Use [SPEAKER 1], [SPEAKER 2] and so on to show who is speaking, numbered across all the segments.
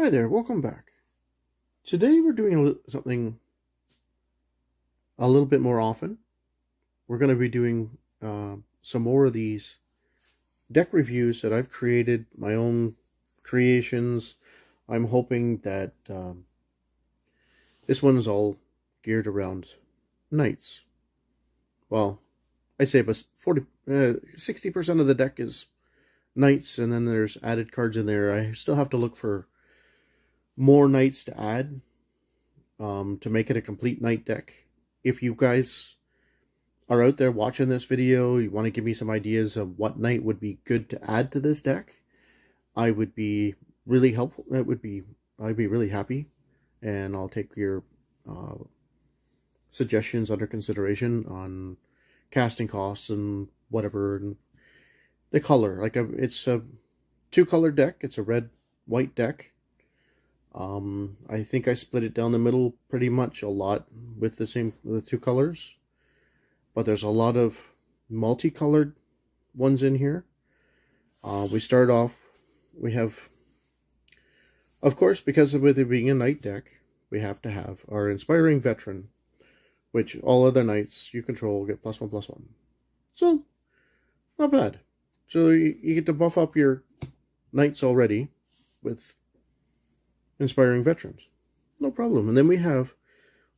[SPEAKER 1] Hi there, welcome back. Today we're doing something a little bit more often. We're going to be doing some more of these deck reviews that I've created, my own creations. I'm hoping that this one is all geared around knights. Well, I'd say about 60% of the deck is knights, and then there's added cards in there. I still have to look for more knights to add to make it a complete knight deck. If you guys are out there watching this video, you want to give me some ideas of what knight would be good to add to this deck, I would be really helpful. I'd be really happy, and I'll take your suggestions under consideration on casting costs and whatever, and the color. It's a 2-color deck. It's a red-white deck. I think I split it down the middle pretty much a lot with the 2 colors, but there's a lot of multicolored ones in here. We start off, we have, of course, because of it being a knight deck, we have to have our Inspiring Veteran, which all other knights you control get +1/+1. So, not bad. So you get to buff up your knights already with Inspiring Veterans. No problem. And then we have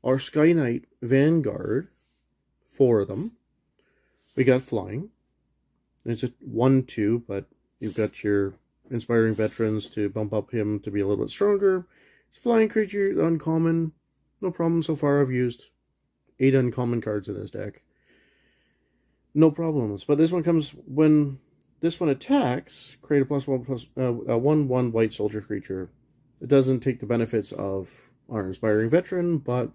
[SPEAKER 1] our Sky Knight Vanguard, 4 of them. We got flying. It's a 1/2, but you've got your Inspiring Veterans to bump up him to be a little bit stronger. It's a flying creature, uncommon. No problem so far. I've used 8 uncommon cards in this deck. No problems. But this one comes when this one attacks, create a +1/+1 white soldier creature. It doesn't take the benefits of our Inspiring Veteran, but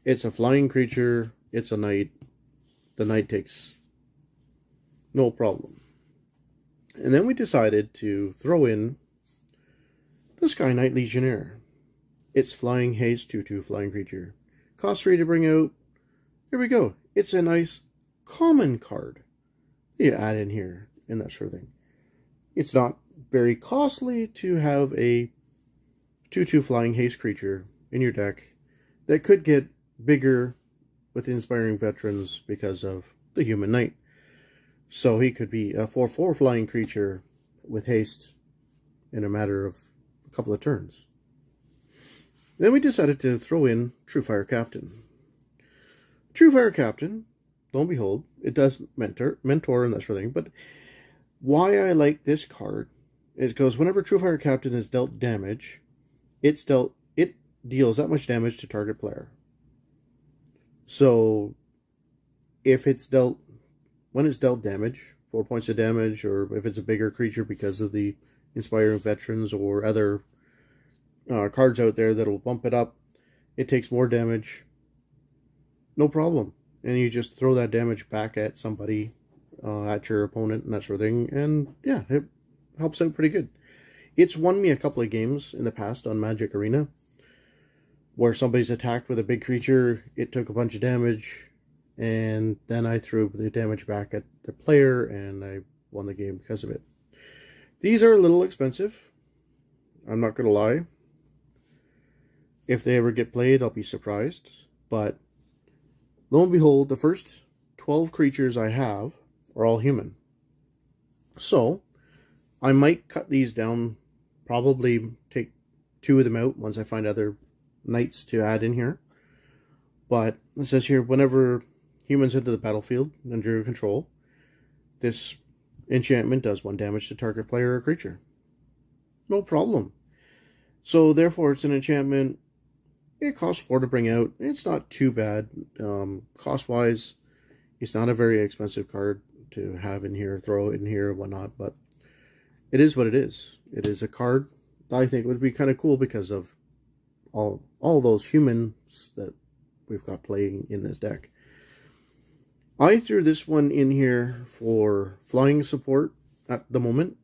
[SPEAKER 1] it's a flying creature, it's a knight. The knight takes no problem. And then we decided to throw in the Sky Knight Legionnaire. It's flying haste, 2/2 flying creature. Cost 3 to bring out. Here we go. It's a nice common card you add in here and that sort of thing. It's not very costly to have a 2/2 flying haste creature in your deck that could get bigger with Inspiring Veterans because of the Human Knight. So he could be a 4/4 flying creature with haste in a matter of a couple of turns. Then we decided to throw in Truefire Captain. Truefire Captain, lo and behold, it does mentor and that sort of thing. But why I like this card is because whenever Truefire Captain is dealt damage, it deals that much damage to target player. So if when it's dealt damage, 4 points of damage, or if it's a bigger creature because of the Inspiring Veterans or other cards out there that'll bump it up, it takes more damage, no problem. And you just throw that damage back at somebody, at your opponent and that sort of thing, and yeah, it helps out pretty good. It's won me a couple of games in the past on Magic Arena where somebody's attacked with a big creature, it took a bunch of damage, and then I threw the damage back at the player, and I won the game because of it. These are a little expensive, I'm not going to lie. If they ever get played, I'll be surprised. But lo and behold, the first 12 creatures I have are all human. So I might cut these down, probably take 2 of them out once I find other knights to add in here. But it says here, whenever humans enter the battlefield under your control, this enchantment does 1 damage to target player or creature. No problem. So therefore it's an enchantment. It costs 4 to bring out. It's not too bad. Cost-wise, it's not a very expensive card to have in here, throw it in here, whatnot, but it is what it is. It is a card that I think would be kind of cool because of all those humans that we've got playing in this deck. I threw this one in here for flying support at the moment.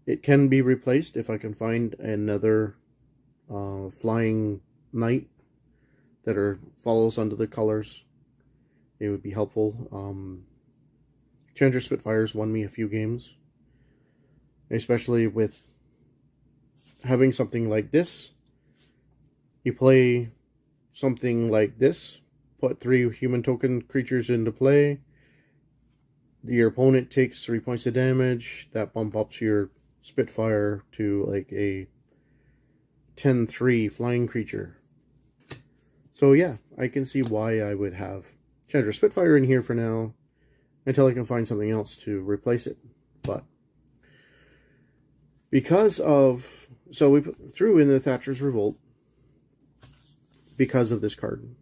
[SPEAKER 1] It can be replaced if I can find another flying knight that follows under the colors. It would be helpful. Challenger Spitfires won me a few games, especially with having something like this, you play something like this, put 3 human token creatures into play, your opponent takes 3 points of damage, that bump up your Spitfire to like a 10-3 flying creature. So yeah, I can see why I would have Chandra Spitfire in here for now, until I can find something else to replace it. But because of, so we threw in the Thatchers Revolt because of this card.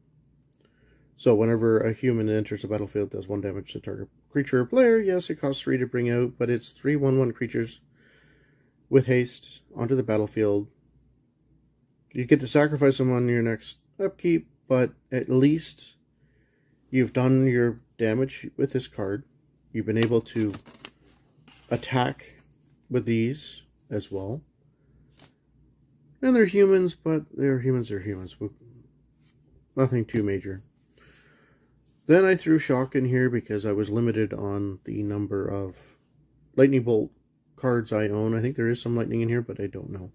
[SPEAKER 1] So whenever a human enters the battlefield, does 1 damage to target creature or player. Yes, it costs 3 to bring out, but it's 3 1/1 creatures with haste onto the battlefield. You get to sacrifice them on your next upkeep, but at least you've done your damage with this card. You've been able to attack with these as well. And they're humans, but they're humans. Nothing too major. Then I threw Shock in here because I was limited on the number of Lightning Bolt cards I own. I think there is some Lightning in here, but I don't know.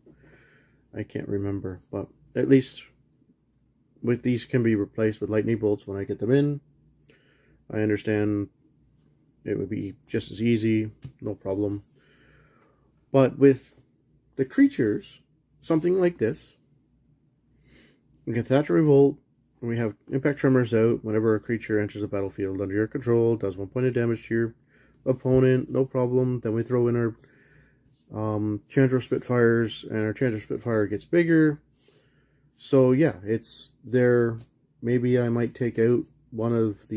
[SPEAKER 1] I can't remember. But at least with these can be replaced with Lightning Bolts when I get them in. I understand it would be just as easy, no problem. But with the creatures, something like this, we get Thatchers Revolt. We have Impact Tremors out. Whenever a creature enters the battlefield under your control, does 1 point of damage to your opponent, no problem. Then we throw in our Chandra Spitfires, and our Chandra Spitfire gets bigger. So yeah, it's there. Maybe I might take out one of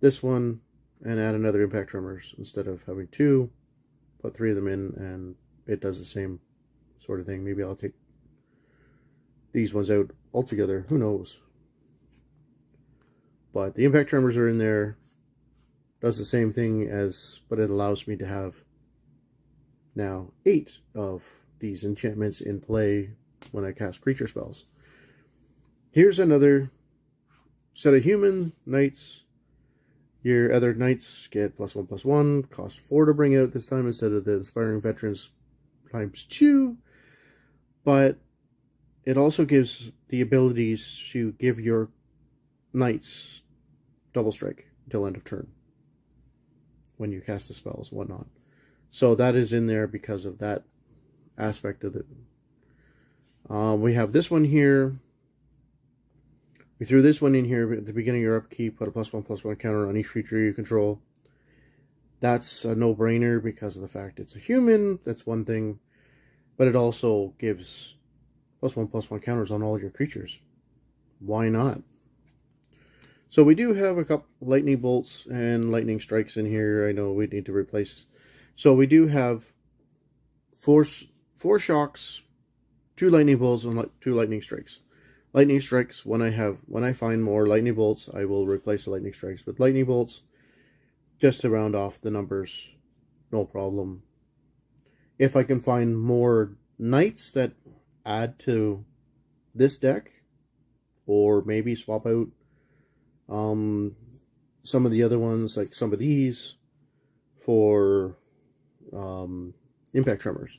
[SPEAKER 1] this one and add another Impact Tremors instead of having 2. Put 3 of them in, and it does the same sort of thing. Maybe I'll take these ones out altogether. Who knows? But the Impact Tremors are in there. Does the same thing as, but it allows me to have now 8 of these enchantments in play when I cast creature spells. Here's another set of human knights. Your other knights get +1/+1. Cost 4 to bring out this time instead of the Inspiring Veterans ×2. But it also gives the abilities to give your knights double strike until end of turn when you cast the spells and whatnot. So that is in there because of that aspect of it. We have this one here. We threw this one in here at the beginning of your upkeep, put a +1/+1 counter on each creature you control. That's a no-brainer because of the fact it's a human, that's one thing, but it also gives +1/+1 counters on all your creatures. Why not? So we do have a couple lightning bolts and lightning strikes in here. I know we need to replace. So we do have four shocks, 2 lightning bolts, and 2 lightning strikes. Lightning strikes, when I find more lightning bolts, I will replace the lightning strikes with lightning bolts, just to round off the numbers. No problem. If I can find more knights that add to this deck, or maybe swap out some of the other ones, like some of these, for Impact Tremors,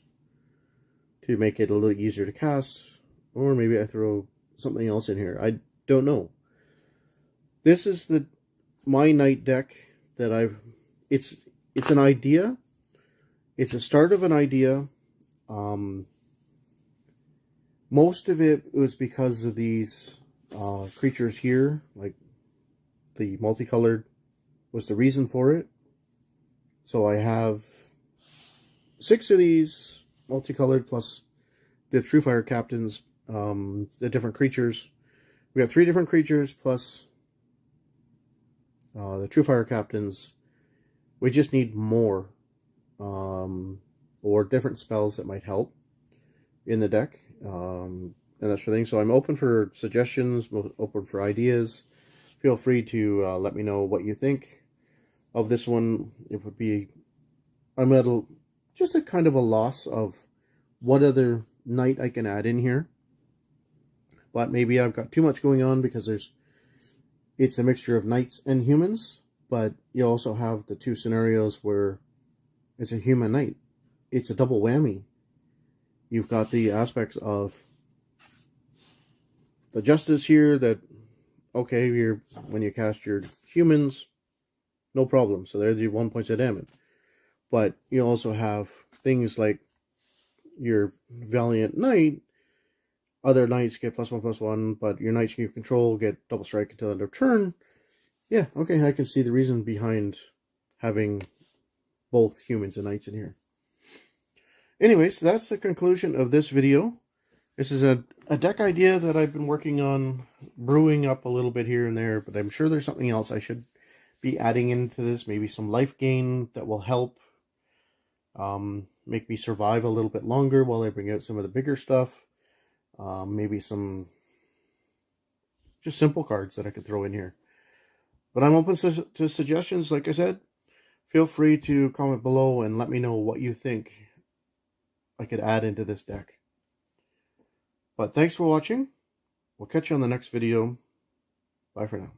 [SPEAKER 1] to make it a little easier to cast, or maybe I throw something else in here. I don't know. This is my knight deck that it's an idea. It's a start of an idea. Most of it was because of these creatures here, like the multicolored was the reason for it. So I have 6 of these multicolored plus the True Fire Captains, the different creatures. We have 3 different creatures plus the True Fire Captains. We just need more or different spells that might help in the deck, and that sort of thing. So I'm open for suggestions, open for ideas. Feel free to let me know what you think of this one. It would be, I'm at just a kind of a loss of what other knight I can add in here. But maybe I've got too much going on because it's a mixture of knights and humans. But you also have the 2 scenarios where it's a human knight. It's a double whammy. You've got the aspects of the justice here that, okay, when you cast your humans, no problem. So they're the 1 points of damage. But you also have things like your Valiant Knight. Other knights get +1/+1, but your knights you control get double strike until end of turn. Yeah, okay, I can see the reason behind having both humans and knights in here. Anyways, that's the conclusion of this video. This is a deck idea that I've been working on, brewing up a little bit here and there, but I'm sure there's something else I should be adding into this. Maybe some life gain that will help make me survive a little bit longer while I bring out some of the bigger stuff. Maybe some just simple cards that I could throw in here. But I'm open to suggestions. Like I said, feel free to comment below and let me know what you think I could add into this deck. But thanks for watching. We'll catch you on the next video. Bye for now.